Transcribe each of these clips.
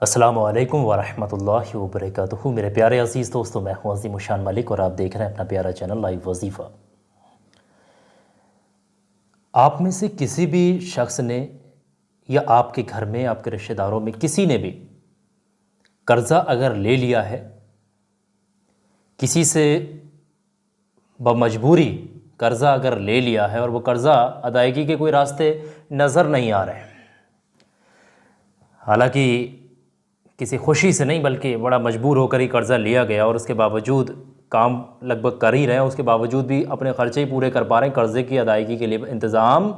अस्सलामु अलैकुम वरहमतुल्लाहि वबरकातुहू। मेरे प्यारे अज़ीज़ दोस्तों, मैं हूँ अज़ीम उशान मलिक और आप देख रहे हैं अपना प्यारा चैनल लाइव वजीफ़ा। आप में से किसी भी शख्स ने या आपके घर में, आपके रिश्तेदारों में किसी ने भी कर्ज़ा अगर ले लिया है, किसी से बमजबूरी कर्ज़ा अगर ले लिया है और वो कर्ज़ा अदायगी के कोई रास्ते नज़र नहीं आ रहे हैं, हालांकि किसी खुशी से नहीं बल्कि बड़ा मजबूर होकर ही कर्ज़ा लिया गया और उसके बावजूद काम लगभग कर ही रहे हैं, उसके बावजूद भी अपने ख़र्चे ही पूरे कर पा रहे हैं, कर्ज़े की अदायगी के लिए इंतज़ाम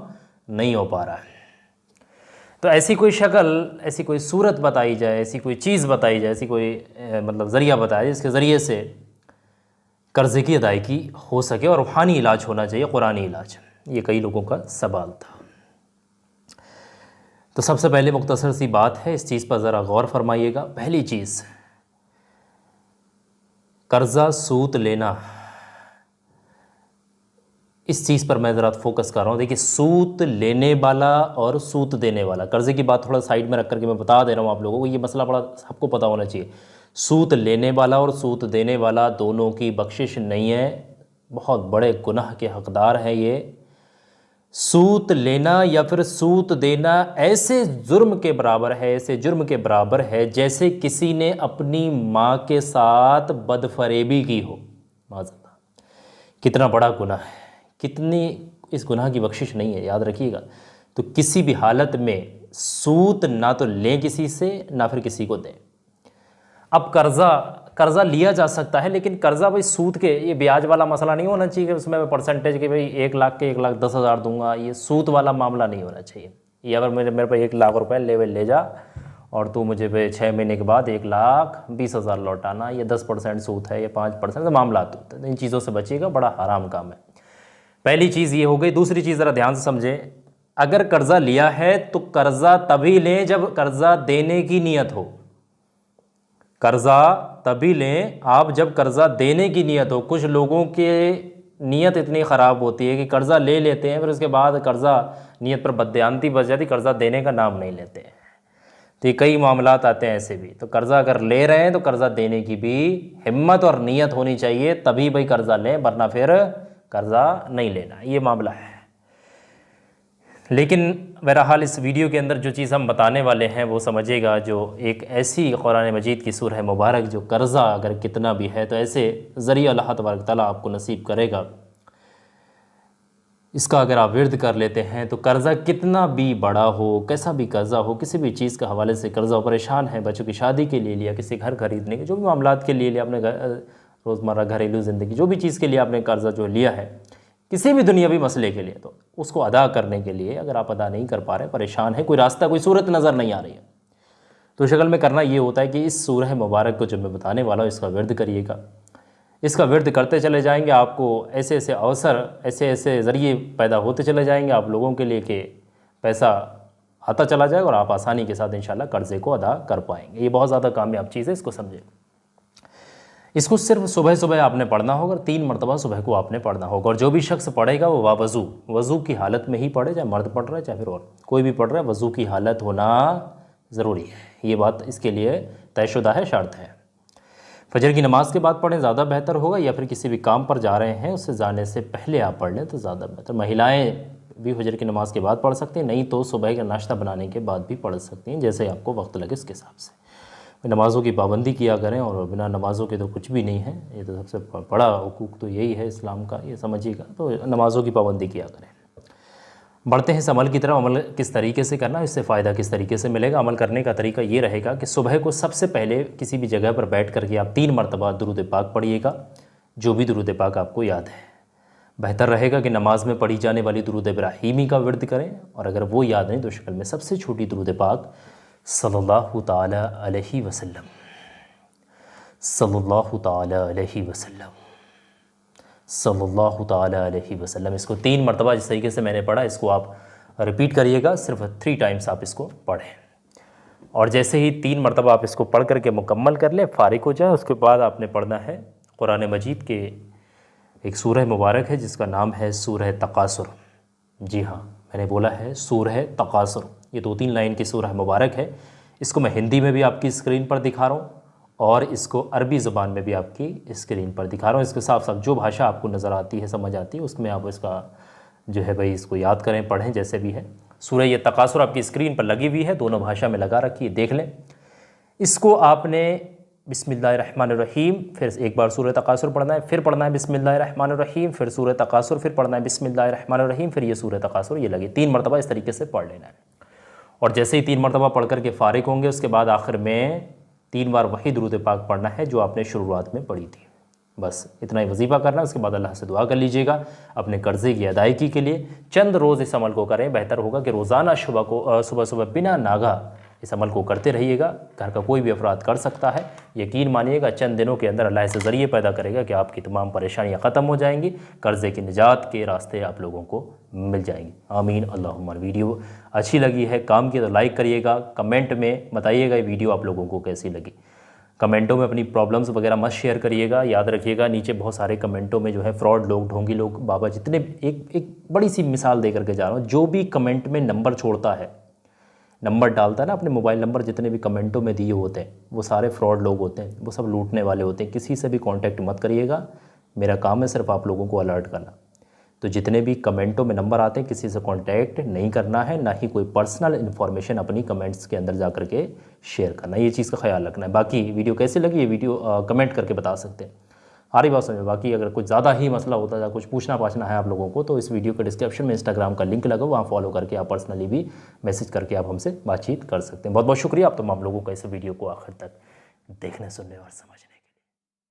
नहीं हो पा रहा है। तो ऐसी कोई शक्ल, ऐसी कोई सूरत बताई जाए, ऐसी कोई चीज़ बताई जाए, ऐसी कोई ज़रिया बताया जाए जिसके ज़रिए से कर्ज़े की अदायगी हो सके और रूहानी इलाज होना चाहिए, कुरानी इलाज। ये कई लोगों का सवाल था। तो सबसे पहले मुख्तसर सी बात है, इस चीज़ पर ज़रा गौर फरमाइएगा। पहली चीज़, कर्ज़ा सूद लेना, इस चीज़ पर मैं ज़रा फोकस कर रहा हूँ। देखिए, सूद लेने वाला और सूद देने वाला, कर्ज़े की बात थोड़ा साइड में रख करके मैं बता दे रहा हूँ आप लोगों को, ये मसला बड़ा सबको पता होना चाहिए। सूद लेने वाला और सूद देने वाला दोनों की बख्शिश नहीं है, बहुत बड़े गुनाह के हकदार हैं ये। सूद लेना या फिर सूद देना ऐसे जुर्म के बराबर है, ऐसे जुर्म के बराबर है जैसे किसी ने अपनी माँ के साथ बदफरेबी की हो। माज़अल्लाह, कितना बड़ा गुनाह है, कितनी इस गुनाह की बख्शिश नहीं है, याद रखिएगा। तो किसी भी हालत में सूद ना तो लें किसी से, ना फिर किसी को दें। अब कर्ज़ा लिया जा सकता है, लेकिन कर्ज़ा भाई सूद के, ये ब्याज वाला मसला नहीं होना चाहिए कि उसमें मैं परसेंटेज के भाई 1 लाख के 1,10,000 दूंगा, ये सूद वाला मामला नहीं होना चाहिए। ये अगर मेरे पे 1 लाख रुपए ले जा और तू मुझे पे 6 महीने के बाद 1,20,000 लौटाना, ये 10% सूद है, ये 5% मामला होता है। तो इन चीज़ों से बचिएगा, बड़ा हराम काम है। पहली चीज़ ये हो गई। दूसरी चीज़ ज़रा ध्यान से समझें, अगर कर्ज़ा लिया है तो कर्ज़ा तभी लें जब कर्ज़ा देने की नीयत हो। कर्ज़ा तभी लें आप जब कर्ज़ा देने की नीयत हो। कुछ लोगों के नीयत इतनी ख़राब होती है कि कर्ज़ा ले लेते हैं, फिर उसके बाद कर्ज़ा नीयत पर बददयानती बच जाती, कर्ज़ा देने का नाम नहीं लेते हैं। तो ये कई मामलात आते हैं ऐसे भी। तो कर्ज़ा अगर ले रहे हैं तो कर्ज़ा देने की भी हिम्मत और नीयत होनी चाहिए, तभी भाई कर्ज़ा लें, वरना फिर कर्ज़ा नहीं लेना। ये मामला है। लेकिन बहरहाल इस वीडियो के अंदर जो चीज़ हम बताने वाले हैं वो समझिएगा, जो एक ऐसी कुरान मजीद की सूरह मुबारक जो कर्ज़ा अगर कितना भी है तो ऐसे ज़रिया अल्लाह तबारक तआला आपको नसीब करेगा, इसका अगर आप विर्द कर लेते हैं तो कर्ज़ा कितना भी बड़ा हो, कैसा भी कर्ज़ा हो, किसी भी चीज़ के हवाले से कर्ज़ा हो, परेशान है, बच्चों की शादी के लिए लिया, किसी घर खरीदने के, जो भी मामलात के लिए लिया, अपने रोज़मर्रा घरेलू ज़िंदगी, जो भी चीज़ के लिए आपने कर्ज़ा जो लिया है, किसी भी दुनियावी मसले के लिए, तो उसको अदा करने के लिए अगर आप अदा नहीं कर पा रहे, परेशान है, कोई रास्ता, कोई सूरत नज़र नहीं आ रही है, तो शक्ल में करना ये होता है कि इस सूरह मुबारक को जो मैं बताने वाला हूँ इसका विर्द करिएगा। इसका विर्द करते चले जाएंगे, आपको ऐसे ऐसे अवसर, ऐसे ऐसे ज़रिए पैदा होते चले जाएंगे आप लोगों के लिए कि पैसा आता चला जाएगा और आप आसानी के साथ इंशाल्लाह कर्ज़े को अदा कर पाएंगे। ये बहुत ज़्यादा कामयाब चीज़ है, इसको समझें। इसको सिर्फ सुबह सुबह आपने पढ़ना होगा, 3 मरतबा सुबह को आपने पढ़ना होगा, और जो भी शख्स पढ़ेगा वो वज़ू की हालत में ही पढ़े, चाहे मर्द पढ़ रहा है चाहे फिर और कोई भी पढ़ रहा है, वज़ू की हालत होना ज़रूरी है। ये बात इसके लिए तयशुदा है, शर्त है। फजर की नमाज़ के बाद पढ़ें, ज़्यादा बेहतर होगा, या फिर किसी भी काम पर जा रहे हैं उससे जाने से पहले आप पढ़ लें तो ज़्यादा बेहतर। महिलाएँ भी फजर की नमाज़ के बाद पढ़ सकती हैं, नहीं तो सुबह का नाश्ता बनाने के बाद भी पढ़ सकती हैं, जैसे आपको वक्त लगे उसके हिसाब से। नमाज़ों की पाबंदी किया करें, और बिना नमाज़ों के तो कुछ भी नहीं है। ये तो सबसे बड़ा हुकूक तो यही है इस्लाम का, ये समझिएगा। तो नमाज़ों की पाबंदी किया करें। बढ़ते हैं इस अमल की तरफ। अमल किस तरीके से करना, इससे फ़ायदा किस तरीके से मिलेगा। अमल करने का तरीका ये रहेगा कि सुबह को सबसे पहले किसी भी जगह पर बैठ करके आप 3 मरतबा दुरूद पाक पढ़िएगा, जो भी दुरूद पाक आपको याद है। बेहतर रहेगा कि नमाज में पढ़ी जाने वाली दुरूद इब्राहीमी का विर्द करें, और अगर वो याद नहीं तो शक्ल में सबसे छोटी दुरूद पाक सल्लल्लाहु ताला अलैहि वसल्लम, सल्लल्लाहु ताला अलैहि वसल्लम, सल्लल्लाहु ताला अलैहि वसल्लम, इसको 3 मरतबा जिस तरीके से मैंने पढ़ा इसको आप रिपीट करिएगा। सिर्फ 3 टाइम्स आप इसको पढ़ें, और जैसे ही 3 मरतबा आप इसको पढ़ करके मुकम्मल कर लें, फ़ारिग हो जाए, उसके बाद आपने पढ़ना है कुरान मजीद के एक सूरह मुबारक है जिसका नाम है सूरह तकासुर। जी हाँ, मैंने बोला है सूरह तकासुर। ये 2-3 लाइन की सूरह मुबारक है। इसको मैं हिंदी में भी आपकी स्क्रीन पर दिखा रहा हूँ और इसको अरबी ज़बान में भी आपकी स्क्रीन पर दिखा रहा हूँ। इसके साथ साथ जो भाषा आपको नज़र आती है, समझ आती है, उसमें आप इसका जो है भाई इसको याद करें, पढ़ें, जैसे भी है। सूरह ये तकासुर आपकी स्क्रीन पर लगी हुई है, दोनों भाषा में लगा रखी है, देख लें। इसको आपने बिस्मिल्लाहिर्रहमानिर्रहीम, फिर एक बार सूरह तकासुर पढ़ना है, फिर पढ़ना है बिस्मिल्लाहिर्रहमानिर्रहीम, फिर सूरह तकासुर, फिर पढ़ना है बिस्मिल्लाहिर्रहमानिर्रहीम, फिर ये सूरह तकासुर, ये लगी 3 मरतबा इस तरीके से पढ़ लेना है। और जैसे ही 3 मरतबा पढ़ करके फ़ारिग होंगे, उसके बाद आखिर में 3 बार वही दुरूद पाक पढ़ना है जो आपने शुरुआत में पढ़ी थी। बस इतना ही वजीफ़ा करना है। उसके बाद अल्लाह से दुआ कर लीजिएगा अपने कर्ज़े की अदायगी के लिए। चंद रोज़ इस अमल को करें, बेहतर होगा कि रोज़ाना सुबह सुबह बिना नागा इस अमल को करते रहिएगा। घर का कोई भी अफराद कर सकता है। यकीन मानिएगा चंद दिनों के अंदर अल्लाह ऐसे ज़रिए पैदा करेगा कि आपकी तमाम परेशानियाँ ख़त्म हो जाएंगी, कर्ज़े की निजात के रास्ते आप लोगों को मिल जाएंगे। आमीन अल्लाहुम्मा। वीडियो अच्छी लगी है, काम की, तो लाइक करिएगा, कमेंट में बताइएगा ये वीडियो आप लोगों को कैसी लगी। कमेंटों में अपनी प्रॉब्लम्स वगैरह मत शेयर करिएगा। याद रखिएगा नीचे बहुत सारे कमेंटों में जो है फ्रॉड लोग, ढोंगी लोग, बाबा जितने, एक बड़ी सी मिसाल दे करके जा रहा हूँ, जो भी कमेंट में नंबर छोड़ता है, नंबर डालता है ना, अपने मोबाइल नंबर जितने भी कमेंटों में दिए होते हैं, वो सारे फ्रॉड लोग होते हैं, वो सब लूटने वाले होते हैं। किसी से भी कांटेक्ट मत करिएगा। मेरा काम है सिर्फ आप लोगों को अलर्ट करना। तो जितने भी कमेंटों में नंबर आते हैं, किसी से कांटेक्ट नहीं करना है, ना ही कोई पर्सनल इन्फॉर्मेशन अपनी कमेंट्स के अंदर जा करके शेयर करना है। ये चीज़ का ख्याल रखना है। बाकी वीडियो कैसी लगी, ये वीडियो कमेंट करके बता सकते हैं। आ रही बात समझ में। बाकी अगर कुछ ज़्यादा ही मसला होता है, कुछ पूछना पाछना है आप लोगों को, तो इस वीडियो के डिस्क्रिप्शन में इंस्टाग्राम का लिंक लगा, वहाँ फॉलो करके आप पर्सनली भी मैसेज करके आप हमसे बातचीत कर सकते हैं। बहुत बहुत शुक्रिया आप तमाम लोगों का इस वीडियो को आखिर तक देखने, सुनने और समझने।